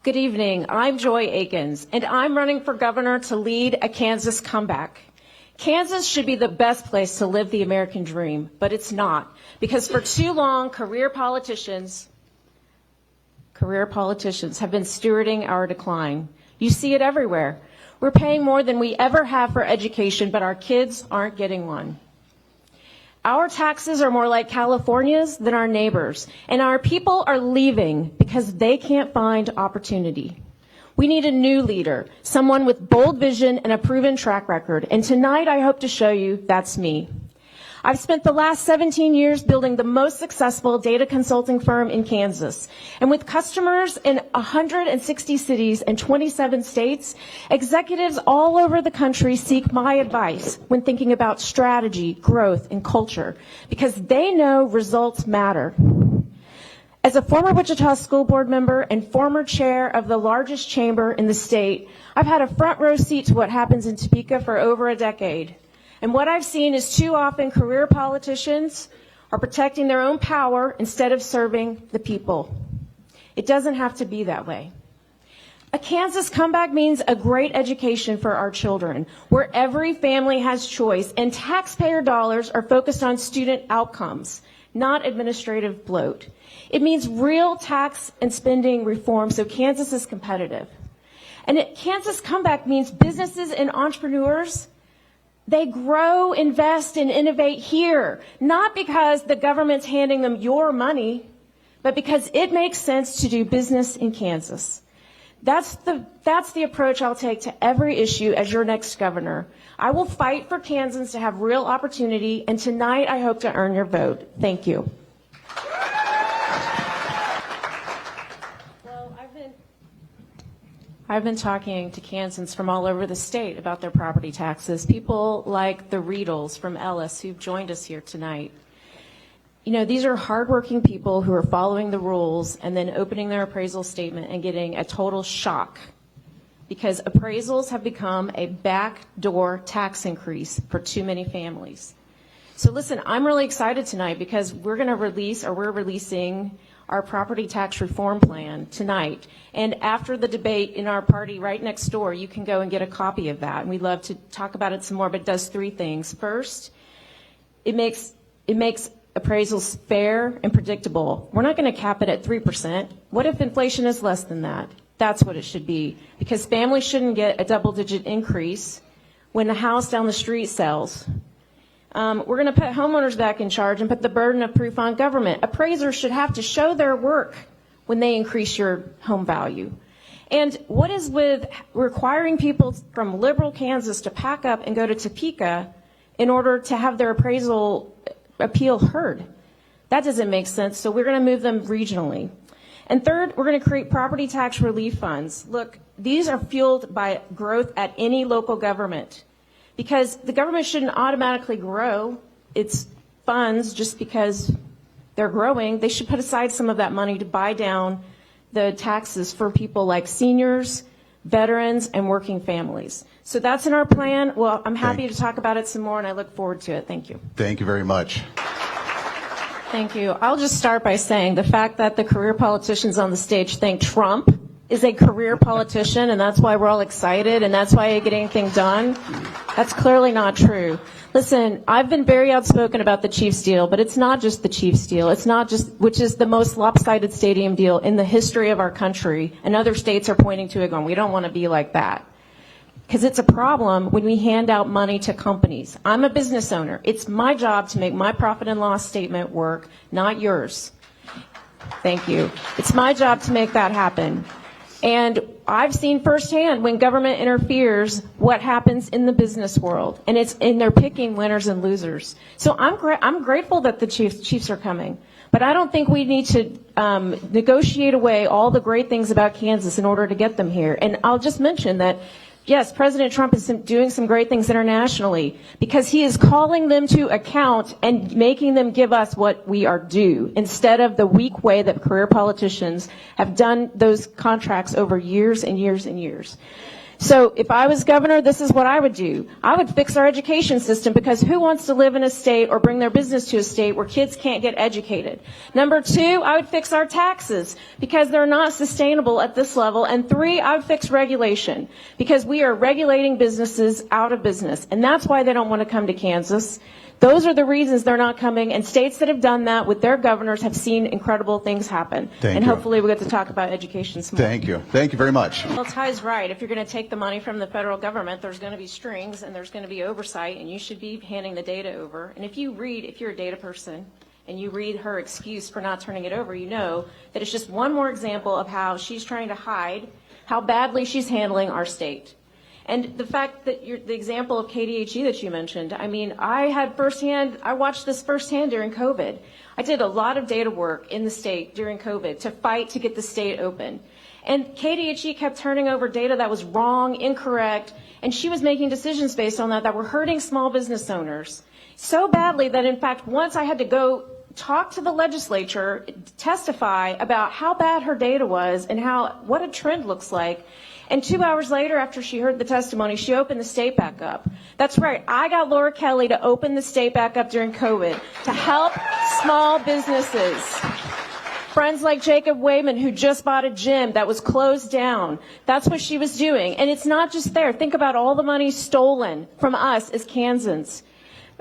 Good evening. I'm Joy Eakins, and I'm running for governor to lead a Kansas comeback. Kansas should be the best place to live the American dream, but it's not, because for too long, career politicians have been stewarding our decline. You see it everywhere. We're paying more than we ever have for education, but our kids aren't getting one. Our taxes are more like California's than our neighbors, and our people are leaving because they can't find opportunity. We need a new leader, someone with bold vision and a proven track record, and tonight I hope to show you that's me. I've spent the last 17 years building the most successful data consulting firm in Kansas. And with customers in 160 cities and 27 states, executives all over the country seek my advice when thinking about strategy, growth, and culture, because they know results matter. As a former Wichita School Board member and former chair of the largest chamber in the state, I've had a front row seat to what happens in Topeka for over a decade. And what I've seen is too often career politicians are protecting their own power instead of serving the people. It doesn't have to be that way. A Kansas comeback means a great education for our children, where every family has choice and taxpayer dollars are focused on student outcomes, not administrative bloat. It means real tax and spending reform so Kansas is competitive. And a Kansas comeback means businesses and entrepreneurs, they grow, invest, and innovate here, not because the government's handing them your money, but because it makes sense to do business in Kansas. That's the approach I'll take to every issue as your next governor. I will fight for Kansans to have real opportunity, and tonight I hope to earn your vote. Thank you. I've been talking to Kansans from all over the state about their property taxes, people like the Riedels from Ellis who've joined us here tonight. You know, these are hardworking people who are following the rules and then opening their appraisal statement and getting a total shock because appraisals have become a backdoor tax increase for too many families. So listen, I'm really excited tonight because we're releasing our property tax reform plan tonight. And after the debate in our party right next door, you can go and get a copy of that. And we'd love to talk about it some more, but it does three things. First, it makes appraisals fair and predictable. We're not going to cap it at 3%. What if inflation is less than that? That's what it should be, because families shouldn't get a double-digit increase when the house down the street sells. We're going to put homeowners back in charge and put the burden of proof on government. Appraisers should have to show their work when they increase your home value. And what is with requiring people from liberal Kansas to pack up and go to Topeka in order to have their appraisal appeal heard? That doesn't make sense, so we're going to move them regionally. And third, we're going to create property tax relief funds. Look, these are fueled by growth at any local government, because the government shouldn't automatically grow its funds just because they're growing. They should put aside some of that money to buy down the taxes for people like seniors, veterans, and working families. So that's in our plan. Well, I'm happy to talk about it some more, and I look forward to it. Thank you. Thank you very much. Thank you. I'll just start by saying the fact that the career politicians on the stage think Trump is a career politician, and that's why we're all excited, and that's why you get anything done. That's clearly not true. Listen, I've been very outspoken about the Chiefs deal, but it's not just the Chiefs deal. It's not just, which is the most lopsided stadium deal in the history of our country, and other states are pointing to it going, we don't want to be like that. Because it's a problem when we hand out money to companies. I'm a business owner. It's my job to make my profit and loss statement work, not yours. Thank you. It's my job to make that happen. And I've seen firsthand when government interferes what happens in the business world, and they're picking winners and losers. So I'm grateful that the Chiefs are coming, but I don't think we need to negotiate away all the great things about Kansas in order to get them here. And I'll just mention that, yes, President Trump is doing some great things internationally because he is calling them to account and making them give us what we are due instead of the weak way that career politicians have done those contracts over years and years and years. So if I was governor, this is what I would do. I would fix our education system, because who wants to live in a state or bring their business to a state where kids can't get educated? Number two, I would fix our taxes, because they're not sustainable at this level. And three, I would fix regulation, because we are regulating businesses out of business. And that's why they don't want to come to Kansas. Those are the reasons they're not coming, and states that have done that with their governors have seen incredible things happen. Thank you. Hopefully we'll get to talk about education some more. Thank you. Thank you very much. Well, Ty's right. If you're going to take the money from the federal government, there's going to be strings and there's going to be oversight, and you should be handing the data over. And if you're a data person, and you read her excuse for not turning it over, you know that it's just one more example of how she's trying to hide how badly she's handling our state. And the fact that the example of KDHE that you mentioned, I mean, I watched this firsthand during COVID. I did a lot of data work in the state during COVID to fight to get the state open. And KDHE kept turning over data that was wrong, incorrect, and she was making decisions based on that were hurting small business owners so badly that, in fact, once I had to go talk to the legislature, testify about how bad her data was and what a trend looks like. And 2 hours later, after she heard the testimony, she opened the state back up. That's right. I got Laura Kelly to open the state back up during COVID to help small businesses. Friends like Jacob Wayman, who just bought a gym that was closed down. That's what she was doing. And it's not just there. Think about all the money stolen from us as Kansans.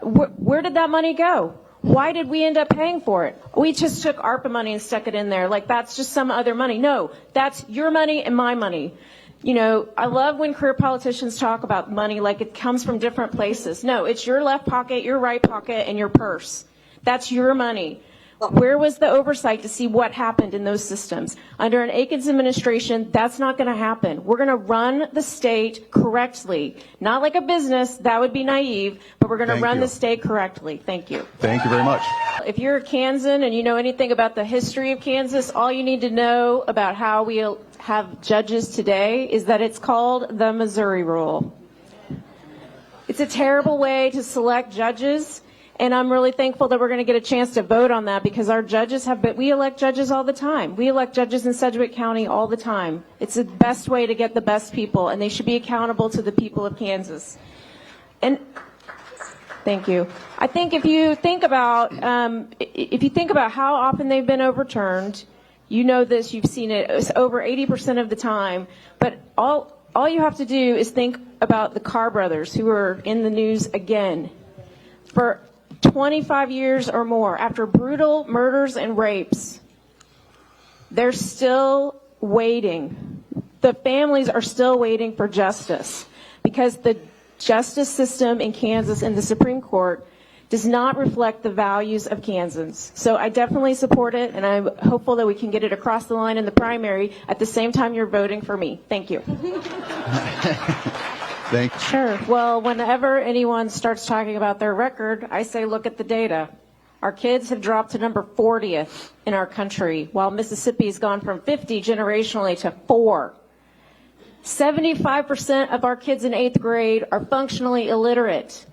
Where did that money go? Why did we end up paying for it? We just took ARPA money and stuck it in there like that's just some other money. No, that's your money and my money. You know, I love when career politicians talk about money like it comes from different places. No, it's your left pocket, your right pocket, and your purse. That's your money. Where was the oversight to see what happened in those systems? Under an Eakins administration, that's not going to happen. We're going to run the state correctly. Not like a business, that would be naive, but we're going to run the state correctly. Thank you. Thank you very much. If you're a Kansan and you know anything about the history of Kansas, all you need to know about how we have judges today is that it's called the Missouri Rule. It's a terrible way to select judges. And I'm really thankful that we're going to get a chance to vote on that, because our judges we elect judges all the time. We elect judges in Sedgwick County all the time. It's the best way to get the best people, and they should be accountable to the people of Kansas. And thank you. I think if you think about how often they've been overturned, you know this, you've seen it, it's over 80% of the time. But all you have to do is think about the Carr brothers, who are in the news again for 25 years or more after brutal murders and rapes. They're still waiting. The families are still waiting for justice, because the justice system in Kansas and the Supreme Court does not reflect the values of Kansans. So I definitely support it, and I'm hopeful that we can get it across the line in the primary at the same time you're voting for me. Thank you. Thank you. Sure. Well, whenever anyone starts talking about their record, I say look at the data. Our kids have dropped to number 40th in our country, while Mississippi's gone from 50 generationally to 4. 75% of our kids in 8th grade are functionally illiterate.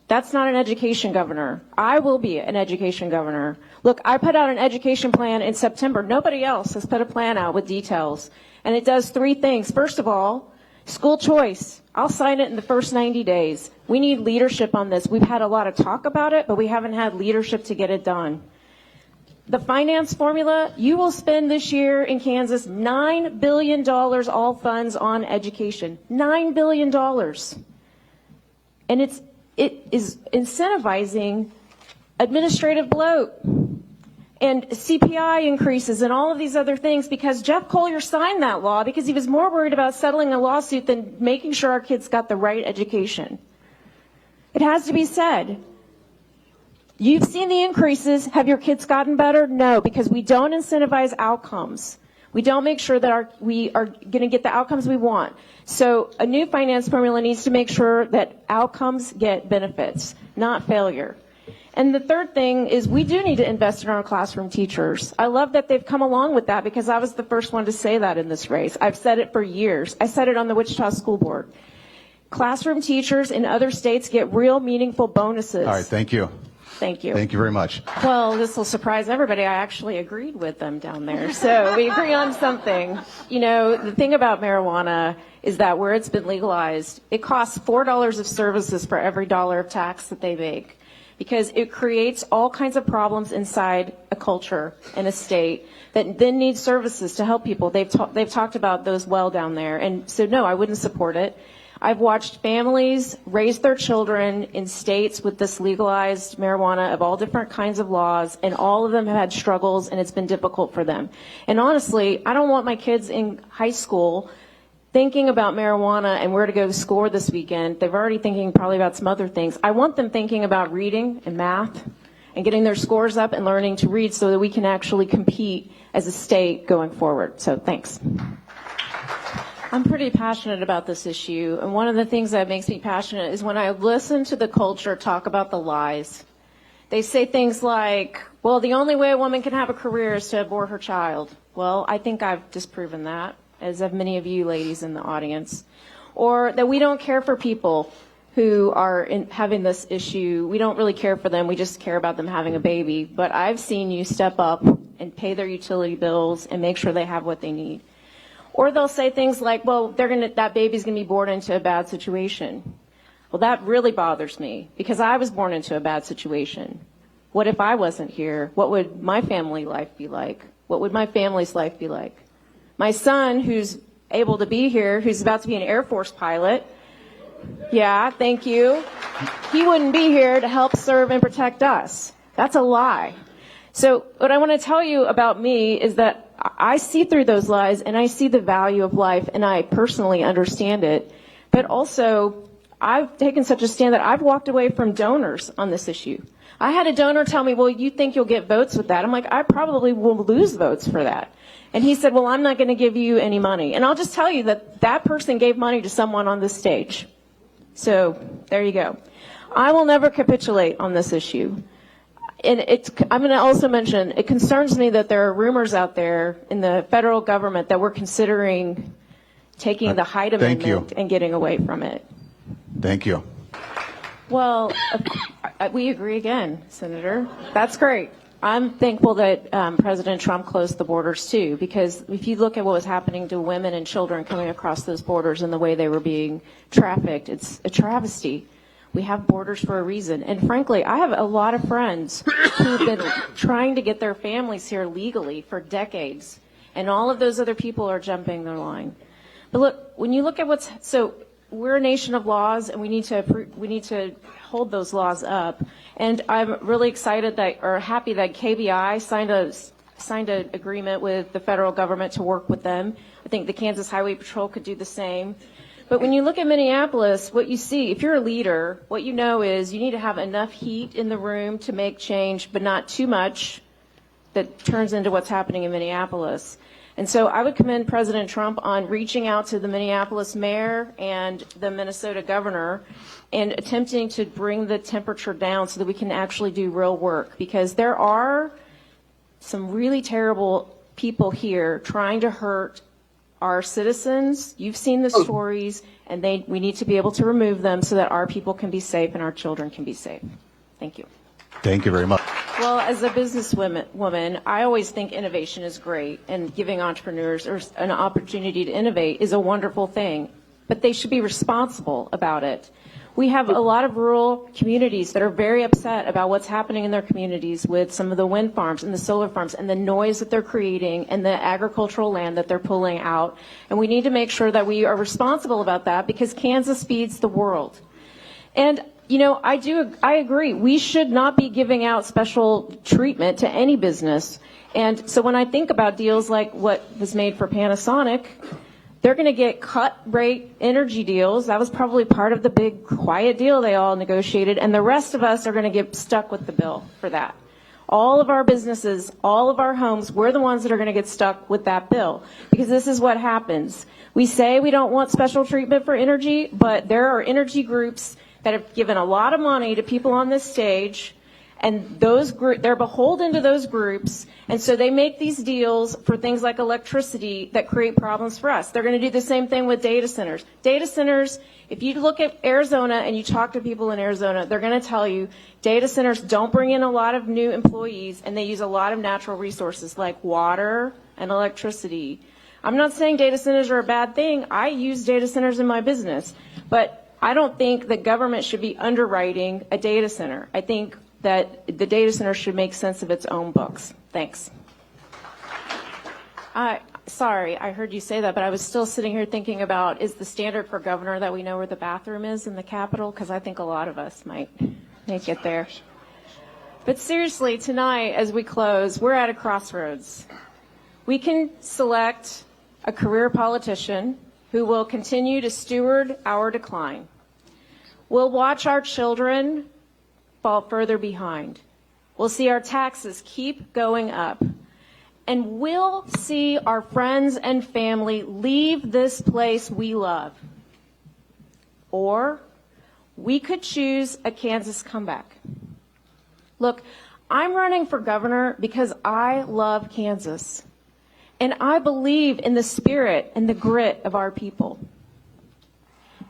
That's not an education governor. I will be an education governor. Look, I put out an education plan in September. Nobody else has put a plan out with details. And it does 3 things. First of all, school choice. I'll sign it in the first 90 days. We need leadership on this. We've had a lot of talk about it, but we haven't had leadership to get it done. The finance formula, you will spend this year in Kansas $9 billion all funds on education. $9 billion. And it is incentivizing administrative bloat and CPI increases and all of these other things, because Jeff Collier signed that law because he was more worried about settling a lawsuit than making sure our kids got the right education. It has to be said. You've seen the increases. Have your kids gotten better? No, because we don't incentivize outcomes. We don't make sure that we are going to get the outcomes we want. So a new finance formula needs to make sure that outcomes get benefits, not failure. And the third thing is we do need to invest in our classroom teachers. I love that they've come along with that, because I was the first one to say that in this race. I've said it for years. I said it on the Wichita School Board. Classroom teachers in other states get real meaningful bonuses. All right, thank you. Thank you. Thank you very much. Well, this will surprise everybody. I actually agreed with them down there. So we agree on something. You know, the thing about marijuana is that where it's been legalized, it costs $4 of services for every dollar of tax that they make, because it creates all kinds of problems inside a culture and a state that then needs services to help people. They've talked about those well down there. And so, no, I wouldn't support it. I've watched families raise their children in states with this legalized marijuana of all different kinds of laws, and all of them have had struggles, and it's been difficult for them. And honestly, I don't want my kids in high school thinking about marijuana and where to go to school this weekend. They're already thinking probably about some other things. I want them thinking about reading and math and getting their scores up and learning to read so that we can actually compete as a state going forward. So thanks. I'm pretty passionate about this issue, and one of the things that makes me passionate is when I listen to the culture talk about the lies. They say things like, well, the only way a woman can have a career is to abort her child. Well, I think I've disproven that, as have many of you ladies in the audience. Or that we don't care for people who are having this issue. We don't really care for them. We just care about them having a baby. But I've seen you step up and pay their utility bills and make sure they have what they need. Or they'll say things like, well, that baby's going to be born into a bad situation. Well, that really bothers me, because I was born into a bad situation. What if I wasn't here? What would my family life be like? What would my family's life be like? My son, who's able to be here, who's about to be an Air Force pilot, yeah, thank you, he wouldn't be here to help serve and protect us. That's a lie. So what I want to tell you about me is that I see through those lies, and I see the value of life, and I personally understand it. But also, I've taken such a stand that I've walked away from donors on this issue. I had a donor tell me, well, you think you'll get votes with that? I'm like, I probably will lose votes for that. And he said, well, I'm not going to give you any money. And I'll just tell you that that person gave money to someone on this stage. So there you go. I will never capitulate on this issue. And I'm going to also mention, it concerns me that there are rumors out there in the federal government that we're considering taking the Hyde Amendment and getting away from it. Thank you. Well, we agree again, Senator. That's great. I'm thankful that President Trump closed the borders too, because if you look at what was happening to women and children coming across those borders and the way they were being trafficked, it's a travesty. We have borders for a reason. And frankly, I have a lot of friends who've been trying to get their families here legally for decades. And all of those other people are jumping their line. But look, when you look at so we're a nation of laws, and we need to hold those laws up. And I'm really excited happy that KBI signed an agreement with the federal government to work with them. I think the Kansas Highway Patrol could do the same. But when you look at Minneapolis, what you see, if you're a leader, what you know is you need to have enough heat in the room to make change, but not too much that turns into what's happening in Minneapolis. And so I would commend President Trump on reaching out to the Minneapolis mayor and the Minnesota governor and attempting to bring the temperature down so that we can actually do real work. Because there are some really terrible people here trying to hurt our citizens. You've seen the stories, and we need to be able to remove them so that our people can be safe and our children can be safe. Thank you. Thank you very much. Well, as a businesswoman, I always think innovation is great, and giving entrepreneurs an opportunity to innovate is a wonderful thing, but they should be responsible about it. We have a lot of rural communities that are very upset about what's happening in their communities with some of the wind farms and the solar farms and the noise that they're creating and the agricultural land that they're pulling out. And we need to make sure that we are responsible about that, because Kansas feeds the world. And I agree. We should not be giving out special treatment to any business. And so when I think about deals like what was made for Panasonic, they're going to get cut rate energy deals. That was probably part of the big quiet deal they all negotiated. And the rest of us are going to get stuck with the bill for that. All of our businesses, all of our homes, we're the ones that are going to get stuck with that bill. Because this is what happens. We say we don't want special treatment for energy, but there are energy groups that have given a lot of money to people on this stage, And they're beholden to those groups, and so they make these deals for things like electricity that create problems for us. They're going to do the same thing with data centers. Data centers, if you look at Arizona and you talk to people in Arizona, they're going to tell you data centers don't bring in a lot of new employees, and they use a lot of natural resources like water and electricity. I'm not saying data centers are a bad thing. I use data centers in my business, but I don't think the government should be underwriting a data center. I think that the data center should make sense of its own books. Thanks. Sorry, I heard you say that, but I was still sitting here thinking about, is the standard for governor that we know where the bathroom is in the Capitol? Because I think a lot of us might make it there. But seriously, tonight, as we close, we're at a crossroads. We can select a career politician who will continue to steward our decline. We'll watch our children fall further behind. We'll see our taxes keep going up. And we'll see our friends and family leave this place we love. Or we could choose a Kansas comeback. Look, I'm running for governor because I love Kansas. And I believe in the spirit and the grit of our people.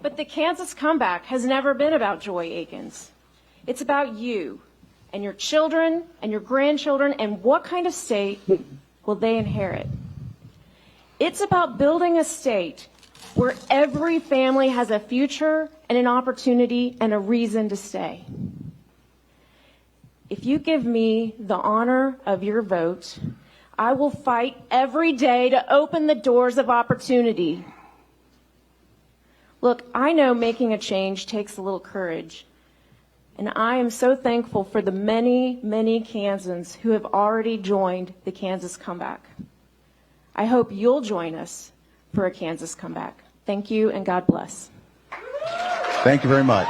But the Kansas comeback has never been about Joy Eakins. It's about you and your children and your grandchildren and what kind of state will they inherit. It's about building a state where every family has a future and an opportunity and a reason to stay. If you give me the honor of your vote, I will fight every day to open the doors of opportunity. Look, I know making a change takes a little courage. And I am so thankful for the many, many Kansans who have already joined the Kansas comeback. I hope you'll join us for a Kansas comeback. Thank you, and God bless. Thank you very much.